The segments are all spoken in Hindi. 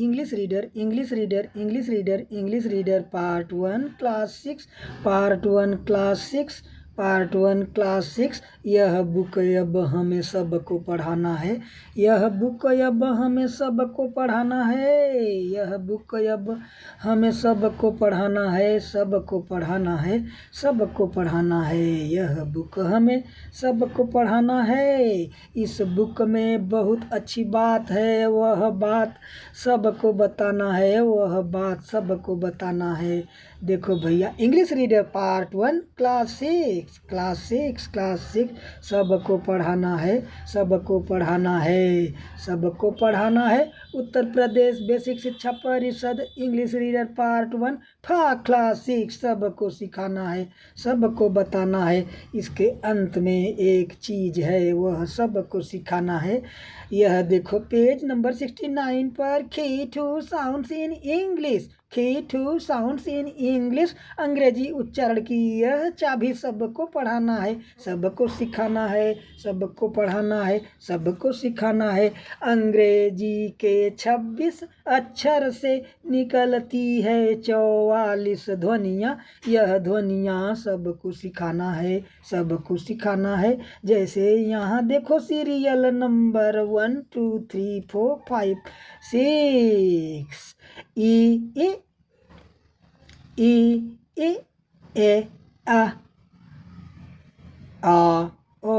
English reader English reader English reader English reader part 1 class 6 part 1 class 6 part 1 class 6। यह बुक अब हमें सबको पढ़ाना है। यह बुक अब हमें सबको पढ़ाना है। यह बुक अब हमें सबको पढ़ाना है। सबको पढ़ाना है। सबको पढ़ाना है। यह बुक हमें सबको पढ़ाना है। इस बुक में बहुत अच्छी बात है। वह बात सबको बताना है। वह बात सबको बताना है। देखो भैया, English reader part 1 class 6 class 6 सबको पढ़ाना है। सबको पढ़ाना है। सबको पढ़ाना है। उत्तर प्रदेश बेसिक शिक्षा परिषद इंग्लिश रीडर पार्ट 1 क्लास 6 सबको सिखाना है। सबको बताना है। इसके अंत में एक चीज़ है, वह सबको सिखाना है। यह देखो पेज नंबर 69 पर की टू साउंड्स इन इंग्लिश। की टू साउंड्स इन इंग्लिश, अंग्रेजी उच्चारण की यह चाबी सबको पढ़ाना है। सबको सिखाना है। सबको पढ़ाना है। सबको सिखाना है। अंग्रेजी के 26 अक्षर से निकलती है 44 ध्वनियाँ। यह ध्वनियाँ सबको सिखाना है। सबको सिखाना है। जैसे यहाँ देखो सीरियल नंबर 1 2 3 4 5 6 ई ई ई ए आ ओ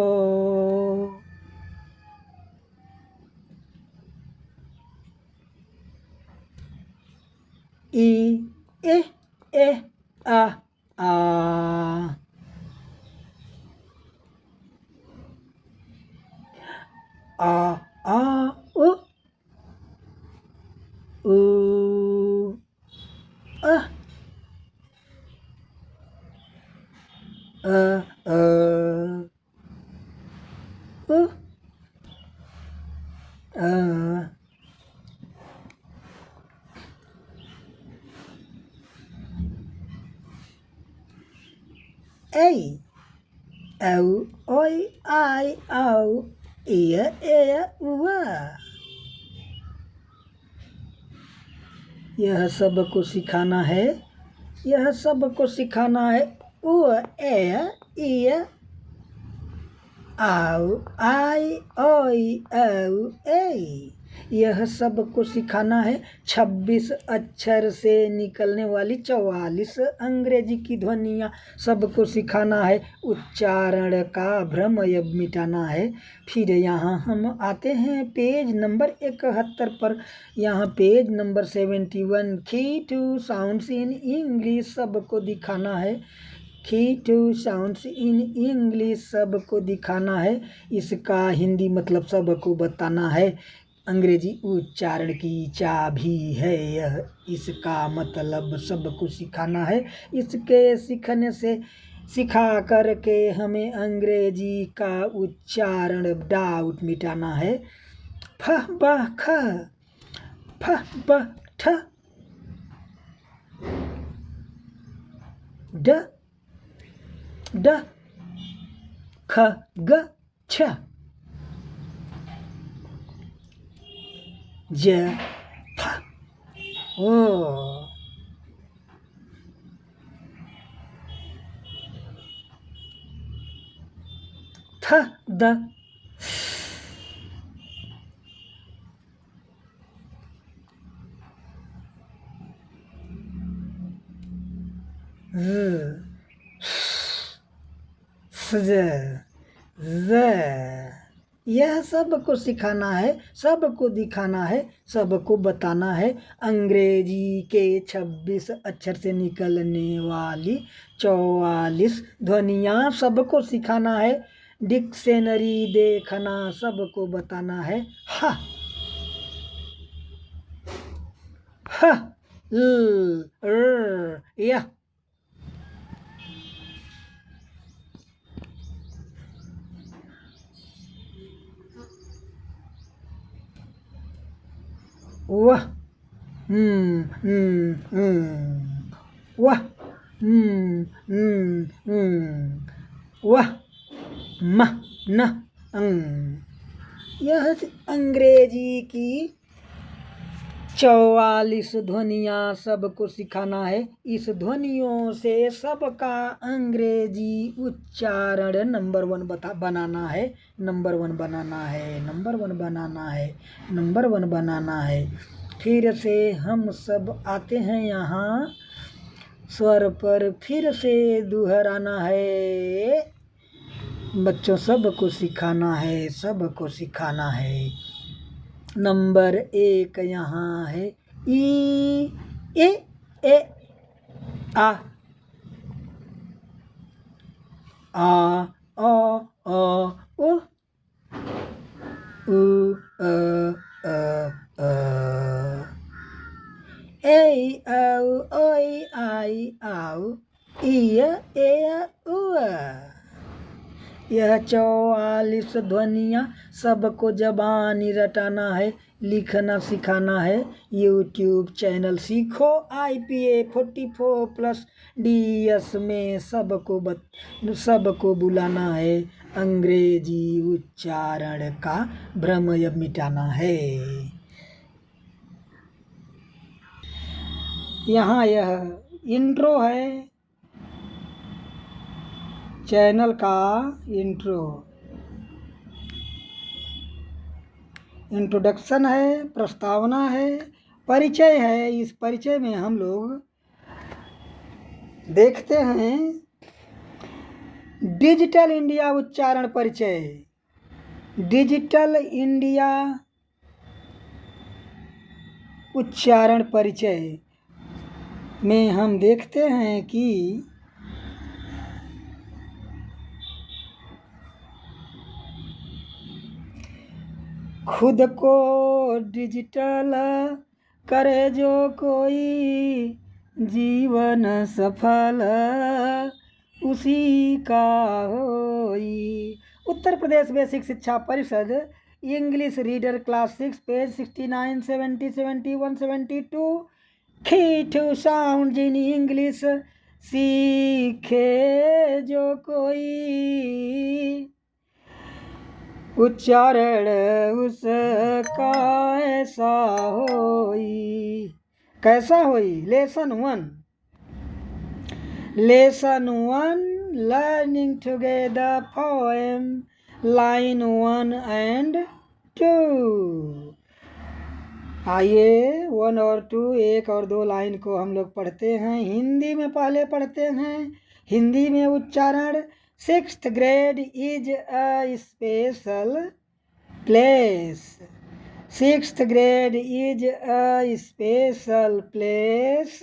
ई ए आ उ अ उ ऐ औ ओइ आई औ ए उआ। यह सबको सिखाना है। यह सबको सिखाना है। उ ए आओ आई ओई औ ए। यह सबको सिखाना है। 26 अक्षर से निकलने वाली 44 अंग्रेजी की ध्वनियाँ सबको सिखाना है। उच्चारण का भ्रम अब मिटाना है। फिर यहाँ हम आते हैं पेज नंबर 71 पर। यहाँ पेज नंबर 71 की टू साउंड्स इन इंग्लिश सबको दिखाना है। की टू साउंड्स इन इंग्लिश सबको दिखाना है। इसका हिंदी मतलब सबको बताना है। अंग्रेजी उच्चारण की चाबी है यह। इसका मतलब सबको सिखाना है। इसके सीखने से सिखा करके हमें अंग्रेजी का उच्चारण डाउट मिटाना है। फ ब ख फ ब ठ ड ड ख ग छ ज फ ओ थ द ज ज। यह सबको सिखाना है। सबको दिखाना है। सबको बताना है। अंग्रेजी के 26 अक्षर से निकलने वाली 44 ध्वनियाँ सबको सिखाना है। डिक्शनरी देखना सबको बताना है। ह ह ल र य वह वह वह म न यह अंग्रेजी की 44 ध्वनियाँ सबको सिखाना है। इस ध्वनियों से सबका अंग्रेजी उच्चारण नंबर 1 बनाना है। नंबर 1 बनाना है। नंबर 1 बनाना है। नंबर 1 बनाना है। फिर से हम सब आते हैं यहाँ, स्वर पर फिर से दोहराना है। बच्चों सबको सिखाना है, सबको सिखाना है। नंबर 1 यहाँ है ई ए आ आ ओ उ ए औ आई आउ ए उ। यह 44 ध्वनियाँ सबको जबानी रटाना है, लिखना सिखाना है। यूट्यूब चैनल सीखो IPA 44+ DS में सबको बुलाना है। अंग्रेजी उच्चारण का भ्रम अब मिटाना है। यहाँ यह इंट्रो है, चैनल का इंट्रो, इंट्रोडक्शन है, प्रस्तावना है, परिचय है। इस परिचय में हम लोग देखते हैं डिजिटल इंडिया उच्चारण परिचय। डिजिटल इंडिया उच्चारण परिचय में हम देखते हैं कि खुद को डिजिटल करे जो कोई, जीवन सफल उसी का होई। उत्तर प्रदेश बेसिक शिक्षा परिषद इंग्लिश रीडर क्लास 6 पेज 69, 70, 71, 72। की टू साउंड इन इंग्लिश सीखे जो कोई, उच्चारण उसका ऐसा होई। कैसा होई? Lesson 1 learning together poem line 1 and 2। आइए 1 और 2, 1 और 2 लाइन को हम लोग पढ़ते हैं। हिंदी में पहले पढ़ते हैं। हिंदी में उच्चारण। 6th grade is a special place। 6th grade is a special place।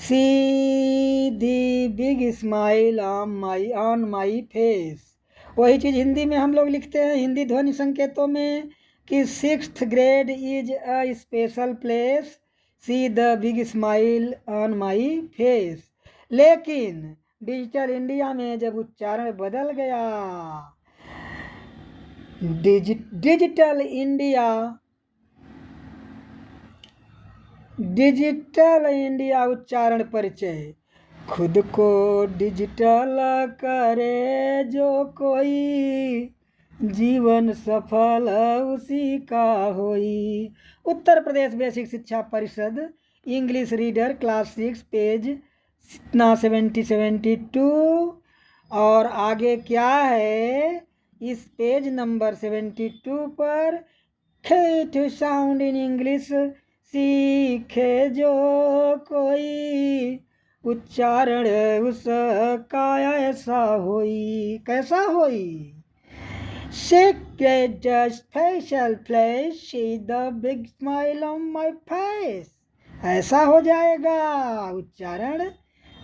See the big smile on my face। वही चीज़ हिंदी में हम लोग लिखते हैं हिंदी ध्वनि संकेतों में कि 6th grade is a special place, see the big smile on my face। लेकिन डिजिटल इंडिया में जब उच्चारण बदल गया, डिजिटल इंडिया उच्चारण परिचय। खुद को डिजिटल करे जो कोई, जीवन सफल उसी का होई। उत्तर प्रदेश बेसिक शिक्षा परिषद इंग्लिश रीडर क्लास 6 पेज 70, 72। और आगे क्या है इस पेज नंबर 72 पर? टू साउंड इन इंग्लिश सीखे जो कोई, उच्चारण उसका ऐसा होई। कैसा होई? Secret a special place, see the big smile on my face। ऐसा हो जाएगा उच्चारण,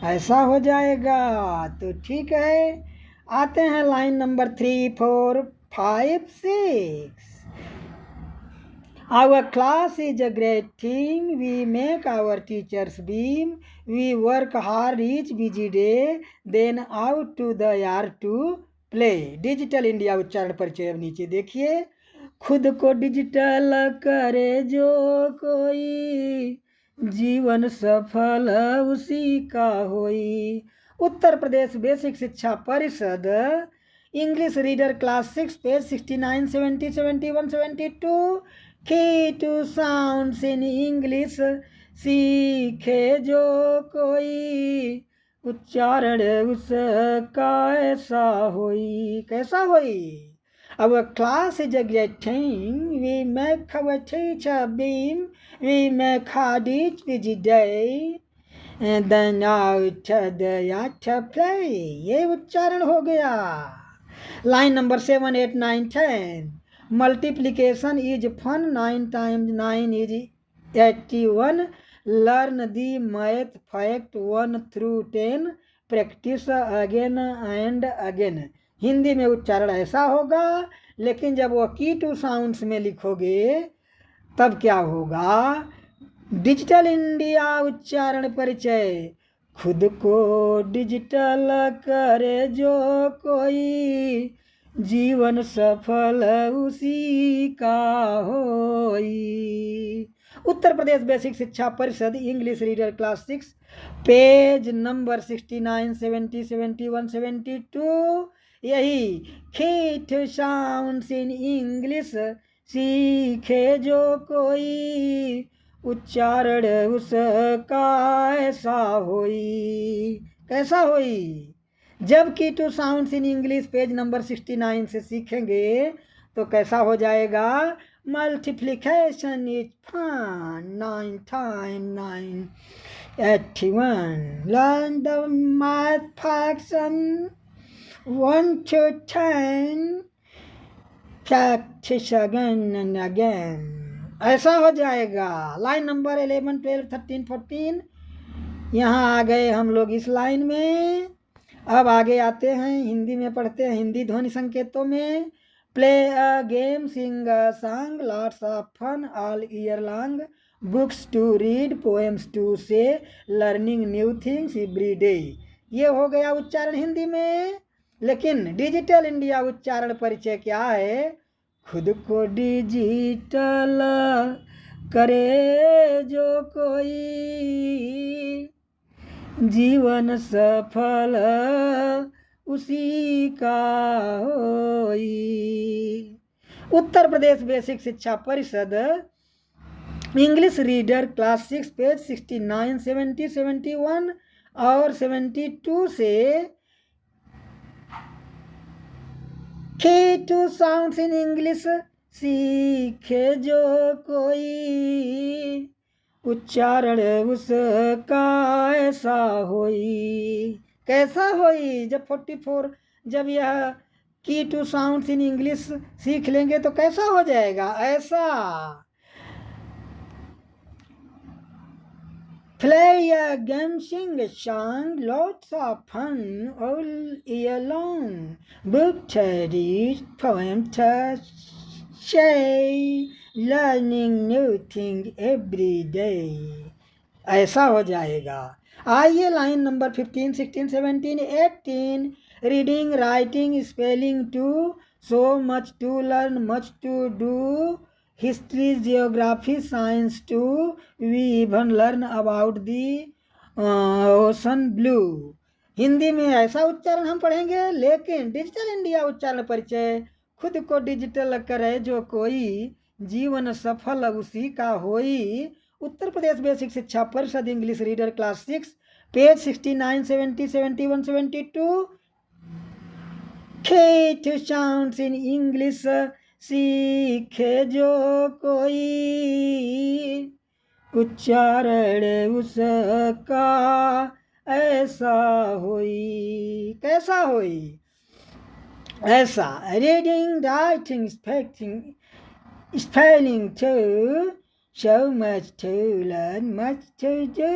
ऐसा हो जाएगा। तो ठीक है, आते हैं line number 3, 4, 5, 6। Our class is a great team, we make our teachers beam, we work hard each busy day, then out to the yard to play। Digital India उच्चारण परिचय अब नीचे देखिए। खुद को डिजिटल करे जो कोई, जीवन सफल उसी का होई। उत्तर प्रदेश बेसिक शिक्षा परिषद इंग्लिश रीडर क्लास 6 पेज 69, 70, 71, 72। की टू साउंड्स इन इंग्लिश सीखे जो कोई, उच्चारण उसका ऐसा होई। कैसा होई? Our class is getting, we make our teacher beam, we make hard each busy day, and then out the yacht play. ये उच्चारण हो गया। Line number 7, 8, 9, 10। Multiplication is fun, 9 times 9 is 81। Learn the math fact 1 through 10, practice again and again. Hindi में उच्चारण ऐसा होगा, लेकिन जब वो की टू साउंड्स में लिखोगे तब क्या होगा? डिजिटल इंडिया उच्चारण परिचय। खुद को डिजिटल करे जो कोई, जीवन सफल उसी का होई। उत्तर प्रदेश बेसिक शिक्षा परिषद English reader class 6, page number 69, 70, 71, 72। यही खीठ साउंड्स इन इंग्लिश सीखे जो कोई, उच्चारण उसका ऐसा होई। कैसा होई? जब की two sounds in English page number 69 से सीखेंगे तो कैसा हो जाएगा? Multiplication is fun, 9 times 9, 81। Learn the math facts 1 to 10, practice again and again. ऐसा हो जाएगा। Line number 11, 12, 13, 14। यहाँ आ गए हम लोग इस लाइन में। अब आगे आते हैं, हिंदी में पढ़ते हैं। हिंदी ध्वनि संकेतों में play a game, sing a song, lots of fun all year long, books to read, poems to say, learning new things every day. ये हो गया उच्चारण हिंदी में। लेकिन डिजिटल इंडिया उच्चारण परिचय क्या है? खुद को डिजिटल करे जो कोई, जीवन सफल उसी का होई। उत्तर प्रदेश बेसिक शिक्षा परिषद इंग्लिश रीडर क्लास 6, पेज 69, 70, 71 और 72 से की टू साउंड्स इन इंग्लिश सीखे जो कोई, उच्चारण उसका ऐसा होई। कैसा होई? जब 44, जब यह की टू साउंड्स इन इंग्लिश सीख लेंगे तो कैसा हो जाएगा? ऐसा। Play a game, sing a song, lots of fun all year long. Book to read, poem to say, learning new thing every day. ऐसा हो जाएगा। आइए line number 15, 16, 17, 18। Reading, writing, spelling too, so much to learn, much to do, history, geography, science too, we even learn about the ocean blue। Hindi में ऐसा उच्चारण हम पढ़ेंगे। लेकिन डिजिटल इंडिया उच्चारण परिचय। खुद को डिजिटल करे जो कोई, जीवन सफल उसी का होई। उत्तर प्रदेश बेसिक शिक्षा परिषद इंग्लिश रीडर क्लास 6, पेज 69, 70, 71, 72। खीठ साउंड्स इन इंग्लिश सीखे जो कोई, उच्चारण उसका ऐसा होई। कैसा होई? ऐसा। Reading, writing, spelling too, so much to learn, much to do,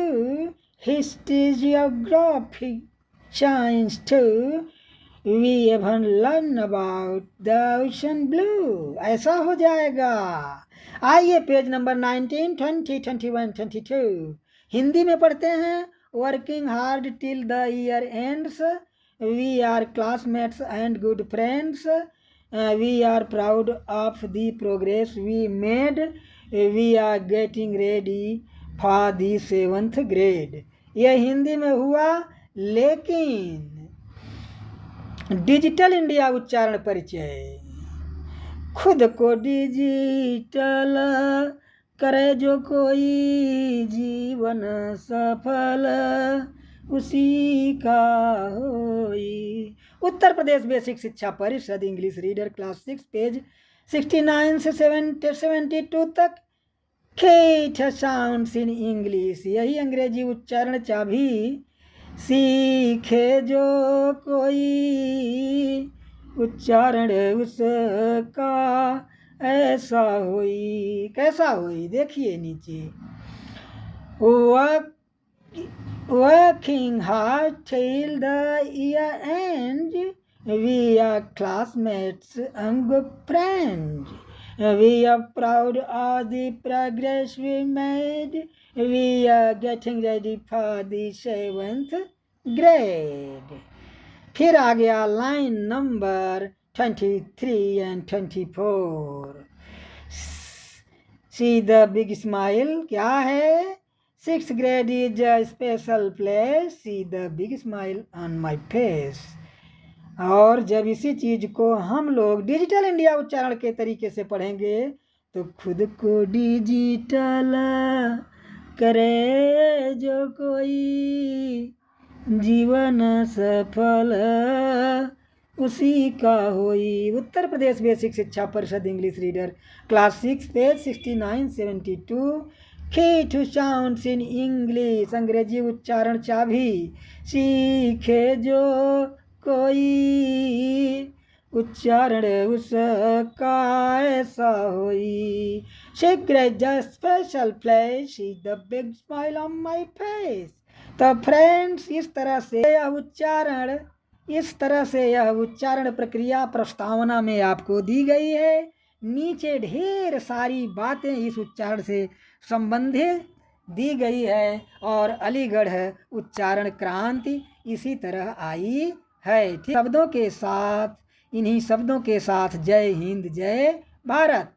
history, geography, science too, we even learn about the ocean blue। ऐसा हो जाएगा। आइए पेज नंबर 19, 20, 21, 22। हिंदी में पढ़ते हैं। Working hard till the year ends, we are classmates and good friends, we are proud of the progress we made, we are getting ready for the 7th grade। यह हिंदी में हुआ। लेकिन डिजिटल इंडिया उच्चारण परिचय खुद को डिजिटल करे जो कोई, जीवन सफल उसी का होई। उत्तर प्रदेश बेसिक शिक्षा परिषद इंग्लिश रीडर क्लास 6 पेज 69 से 72 तक। Kate sounds in इंग्लिश, यही अंग्रेजी उच्चारण चाभी, सीखे जो कोई, उच्चारण उसका ऐसा होई। कैसा होई? देखिए नीचे, working hard till the year end, we are classmates and good friends. We are proud of the progress we made. We are getting ready for the 7th grade. फिर आ गया line number 23 and 24. See the big smile, क्या है? 6th grade is a special place. See the big smile on my face. और जब इसी चीज को हम लोग डिजिटल इंडिया उच्चारण के तरीके से पढ़ेंगे तो खुद को डिजिटल करे जो कोई, जीवन सफल उसी का होई। उत्तर प्रदेश बेसिक शिक्षा परिषद English reader class 6 page 69-72। Key sounds in English, अंग्रेजी उच्चारण चाभी, सीखे जो कोई, उच्चारण उसका ऐसा होई। Secret the special place, see the big smile on my face. तो फ्रेंड्स, इस तरह से यह उच्चारण प्रक्रिया प्रस्तावना में आपको दी गई है। नीचे ढेर सारी बातें इस उच्चारण से संबंधित दी गई है और अलीगढ़ उच्चारण क्रांति इसी तरह आई है। शब्दों के साथ, इन्हीं शब्दों के साथ जय हिंद जय भारत।